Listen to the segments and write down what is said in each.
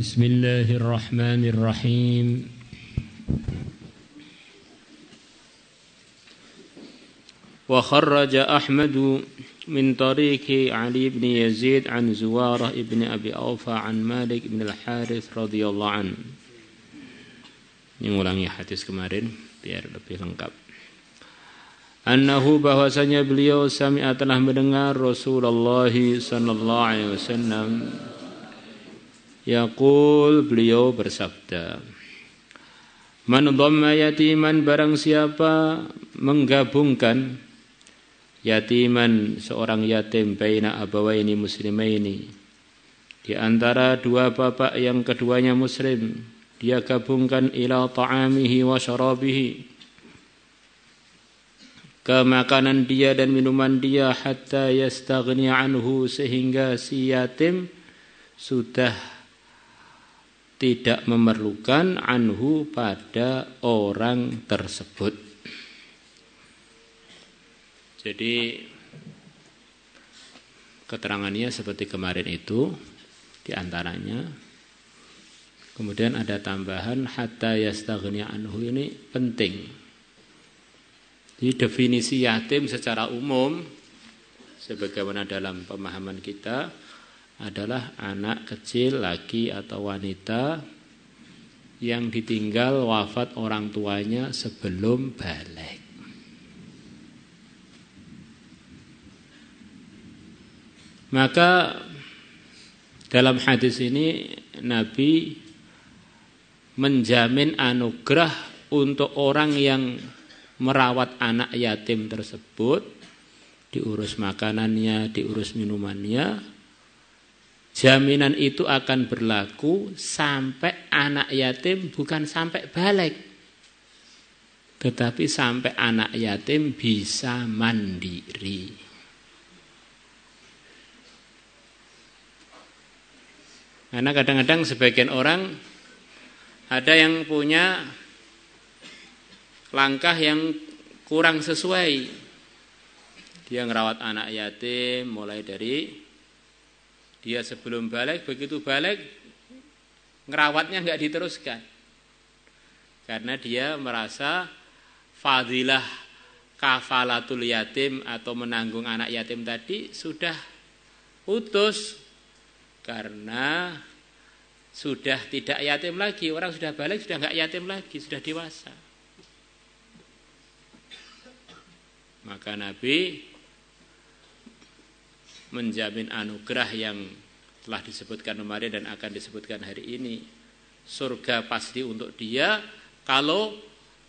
بسم الله الرحمن الرحيم وخرج أحمد من طريق علي بن يزيد عن زوارة بن أبي أوفى عن مالك بن الحارث رضي الله عنه. Ini ngulangi hadis kemarin biar lebih lengkap. Annahu, bahwasanya beliau sami'a telah mendengar Rasulullah sallallahu alaihi wasallam yaqul, beliau bersabda, man dhamma yatiman, barang siapa menggabungkan yatiman, seorang yatim, baina abawaini muslimaini, di antara dua bapak yang keduanya muslim, dia gabungkan ila ta'amihi wa syarabihi, ke makanan dia dan minuman dia, hatta yastaghni anhu, sehingga si yatim sudah tidak memerlukan anhu pada orang tersebut. Jadi keterangannya seperti kemarin itu diantaranya. Kemudian ada tambahan hatta yastaghni anhu, ini penting. Jadi definisi yatim secara umum sebagaimana dalam pemahaman kita adalah anak kecil laki atau wanita yang ditinggal wafat orang tuanya sebelum baligh. Maka dalam hadis ini Nabi menjamin anugerah untuk orang yang merawat anak yatim tersebut, diurus makanannya, diurus minumannya. Jaminan itu akan berlaku sampai anak yatim, bukan sampai baligh, tetapi sampai anak yatim bisa mandiri. Karena kadang-kadang sebagian orang ada yang punya langkah yang kurang sesuai. Dia ngerawat anak yatim mulai dari dia sebelum baligh, begitu baligh ngerawatnya enggak diteruskan. Karena dia merasa fadilah kafalatul yatim atau menanggung anak yatim tadi sudah putus. Karena sudah tidak yatim lagi, orang sudah baligh sudah enggak yatim lagi, sudah dewasa. Maka Nabi menjamin anugerah yang telah disebutkan kemarin dan akan disebutkan hari ini. Surga pasti untuk dia kalau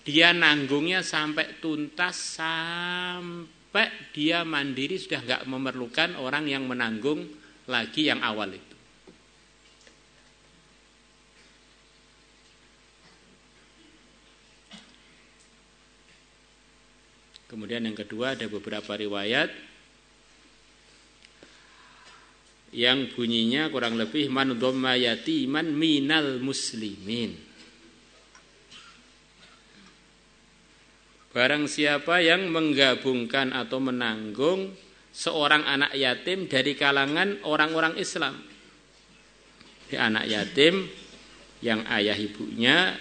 dia nanggungnya sampai tuntas, sampai dia mandiri, sudah enggak memerlukan orang yang menanggung lagi yang awal itu. Kemudian yang kedua, ada beberapa riwayat yang bunyinya kurang lebih man dhamma yatiman minal muslimin. Barang siapa yang menggabungkan atau menanggung seorang anak yatim dari kalangan orang-orang Islam. Di anak yatim yang ayah ibunya,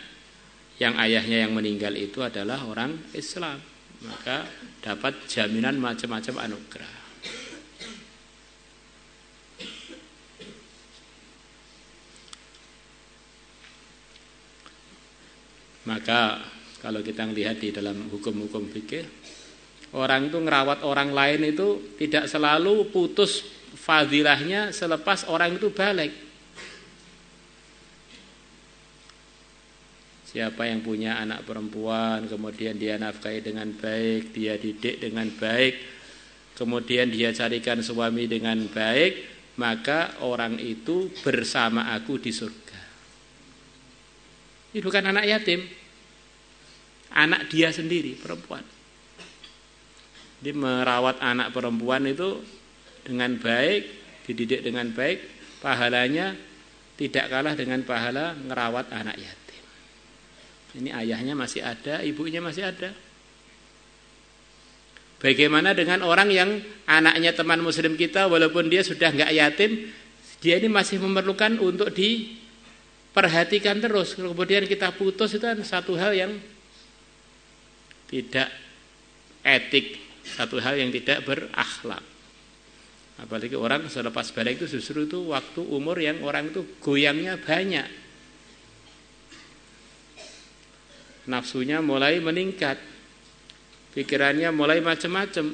yang ayahnya yang meninggal itu adalah orang Islam, maka dapat jaminan macam-macam anugerah. Maka kalau kita lihat di dalam hukum-hukum fikih, orang itu ngerawat orang lain itu tidak selalu putus fadilahnya selepas orang itu baligh. Siapa yang punya anak perempuan, kemudian dia nafkahi dengan baik, dia didik dengan baik, kemudian dia carikan suami dengan baik, maka orang itu bersama aku di surga. Ini bukan anak yatim, anak dia sendiri, perempuan. Dia merawat anak perempuan itu dengan baik, dididik dengan baik, pahalanya tidak kalah dengan pahala ngerawat anak yatim. Ini ayahnya masih ada, ibunya masih ada. Bagaimana dengan orang yang anaknya teman muslim kita, walaupun dia sudah enggak yatim, dia ini masih memerlukan untuk perhatikan terus. Kemudian kita putus, itu kan satu hal yang tidak etik, satu hal yang tidak berakhlak. Apalagi orang selepas balik itu justru itu waktu umur yang orang itu goyangnya banyak, nafsunya mulai meningkat, pikirannya mulai macam-macam.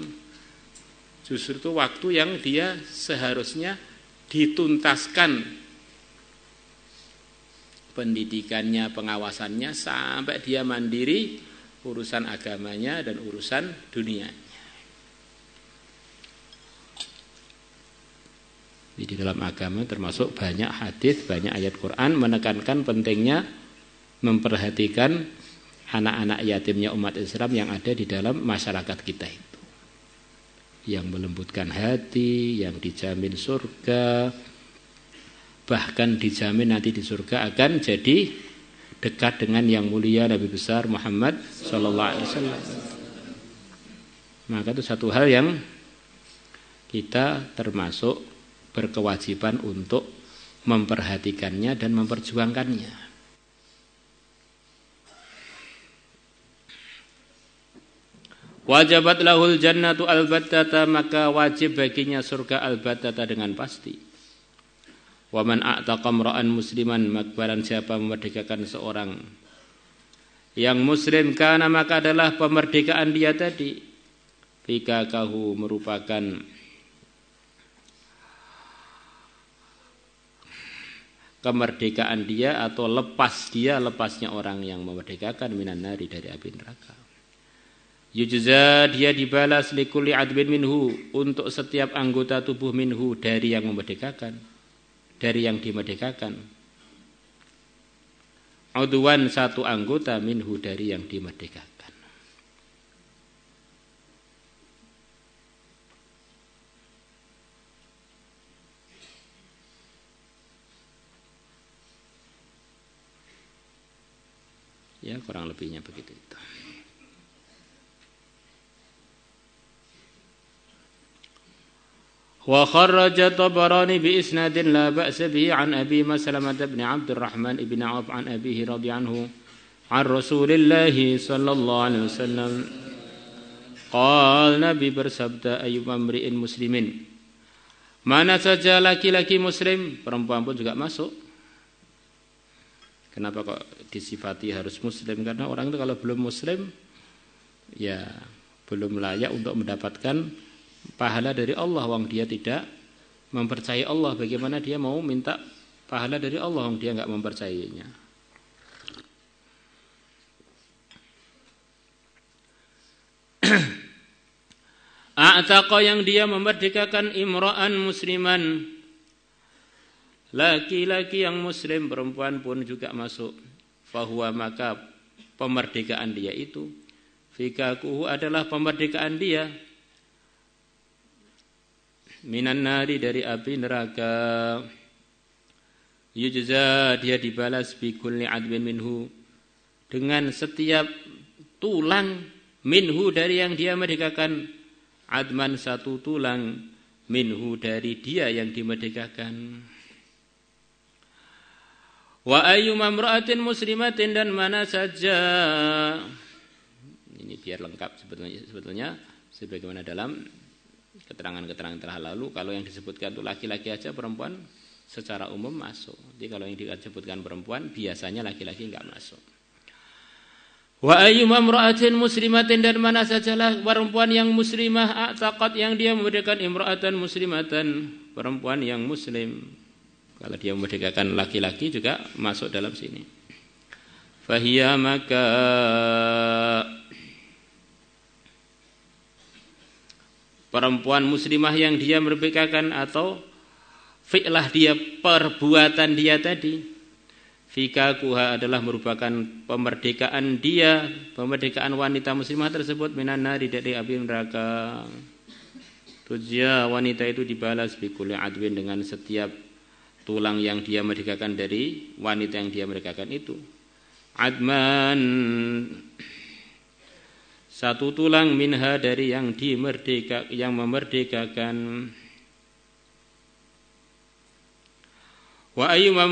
Justru itu waktu yang dia seharusnya dituntaskan pendidikannya, pengawasannya sampai dia mandiri urusan agamanya dan urusan dunianya. Di dalam agama termasuk banyak hadis, banyak ayat Quran menekankan pentingnya memperhatikan anak-anak yatimnya umat Islam yang ada di dalam masyarakat kita itu, yang melembutkan hati, yang dijamin surga, bahkan dijamin nanti di surga akan jadi dekat dengan yang mulia Nabi besar Muhammad sallallahu alaihi wasallam. Maka itu satu hal yang kita termasuk berkewajiban untuk memperhatikannya dan memperjuangkannya. Wajabat lahul jannatu albattata, maka wajib baginya surga albattata dengan pasti. Wa man a'taqa imra'an musliman, makbaran siapa memerdekakan seorang yang muslim, kana maka adalah pemerdekaan dia tadi fikakahu merupakan kemerdekaan dia atau lepasnya orang yang memerdekakan minan nari dari api neraka. Yujza, dia dibalas likulli adbin minhu, untuk setiap anggota tubuh minhu dari yang memerdekakan, dari yang dimerdekakan. Udwan, satu anggota minhu dari yang dimerdekakan. Ya, kurang lebihnya begitu itu. Wa kharraja Tabarani bi isnadin la ba'sa bihi an Abi Maslamah bin Abdurrahman ibn Auf an abihi radhiyallahu an Rasulillah sallallahu alaihi wasallam qala, Nabi bersabda, ayyub amri'in muslimin, mana saja laki-laki muslim, perempuan pun juga masuk. Kenapa kok disifati harus muslim? Karena orang itu kalau belum muslim, ya belum layak untuk mendapatkan pahala dari Allah. Wong dia tidak mempercayai Allah, bagaimana dia mau minta pahala dari Allah wong dia enggak mempercayainya. A'taqa, yang dia memerdekakan imra'an musliman, laki-laki yang muslim, perempuan pun juga masuk. Fahuwa, maka pemerdekaan dia itu, fikakuhu adalah pemerdekaan dia, minan nari dari api neraka. Yujza, dia dibalas bi kulli adbin minhu, dengan setiap tulang, minhu dari yang dia merdekakan, adman satu tulang, minhu dari dia yang dimerdekakan. Wa ayyuma imra'atin muslimatin, dan mana saja, ini biar lengkap sebetulnya sebagaimana dalam keterangan-keterangan telah lalu, kalau yang disebutkan itu laki-laki aja, perempuan secara umum masuk. Jadi kalau yang disebutkan perempuan, biasanya laki-laki enggak masuk. Wa ayyuma imra'atin muslimatin, dan mana sajalah perempuan yang muslimah, a'taqat, yang dia memerdekakan imra'atan muslimatan, perempuan yang muslim. Kalau dia memerdekakan laki-laki juga masuk dalam sini. Fahiya, maka perempuan muslimah yang dia merdekakan, atau fi'lah dia, perbuatan dia tadi, fikakuha adalah merupakan pemerdekaan dia, pemerdekaan wanita muslimah tersebut, minan nari dari api neraka. Tujya, wanita itu dibalas bikulli adwin, dengan setiap tulang yang dia merdekakan dari wanita yang dia merdekakan itu. Adman, satu tulang, minha dari yang memerdekakan. Wa ayyuma